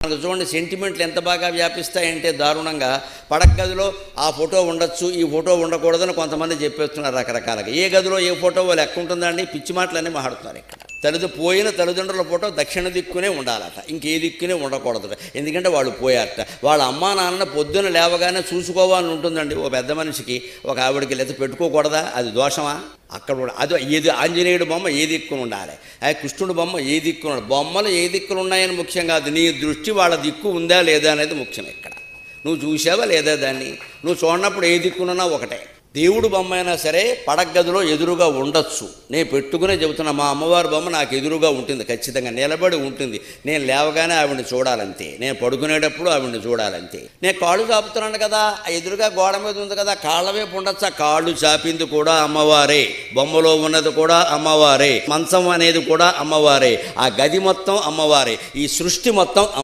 మనకు చూడండి సెంటిమెంట్లు ఎంత బాగా వ్యాపిస్తాయంటే దారుణంగా పడక గదిలో ఆ ఫోటో ఉండొచ్చు, ఈ ఫోటో ఉండకూడదని కొంతమంది చెప్పేస్తున్నారు రకరకాలుగా. ఏ గదిలో ఏ ఫోటో లెక్క ఉంటుందండి? పిచ్చి మాటలన్నీ మాట్లాడుతున్నారు ఇక్కడ. పోయిన తల్లిదండ్రుల ఫోటో దక్షిణ దిక్కునే ఉండాలట, ఇంకే దిక్కునే ఉండకూడదట. ఎందుకంటే వాళ్ళు పోయారట. వాళ్ళ అమ్మా నాన్న పొద్దున లేవగానే చూసుకోవాలని ఉంటుందండి. ఓ పెద్ద మనిషికి, ఒక ఆవిడకి లేకపోతే పెట్టుకోకూడదా? అది దోషమా? అక్కడ కూడా అది ఏది ఆంజనేయుడు బొమ్మ ఏ దిక్కున ఉండాలి, కృష్ణుడు బొమ్మ ఏ దిక్కున ఉండాలి. బొమ్మలు ఏ దిక్కులు ఉన్నాయని ముఖ్యం కాదు, నీ దృష్టి వాళ్ళ దిక్కు ఉందా లేదా అనేది ముఖ్యం. ఇక్కడ నువ్వు చూసావా లేదా దాన్ని? నువ్వు చూడనప్పుడు ఏ దిక్కునున్నా ఒకటే. దేవుడు బొమ్మ అయినా సరే పడక గదిలో ఎదురుగా ఉండొచ్చు. నేను పెట్టుకునే చెబుతున్నా, మా అమ్మవారి బొమ్మ నాకు ఎదురుగా ఉంటుంది, ఖచ్చితంగా నిలబడి ఉంటుంది. నేను లేవగానే ఆవిడని చూడాలంతే, నేను పడుకునేటప్పుడు ఆవిడని చూడాలంతే. నేను కాళ్ళు చాపుతున్నాను కదా, ఎదురుగా గోడ మీద ఉంది కదా, కాళ్ళ వైపు ఉండొచ్చు. ఆ కాళ్ళు చాపింది కూడా అమ్మవారే, బొమ్మలో ఉన్నది కూడా అమ్మవారే, మంచం అనేది కూడా అమ్మవారే, ఆ గది మొత్తం అమ్మవారే, ఈ సృష్టి మొత్తం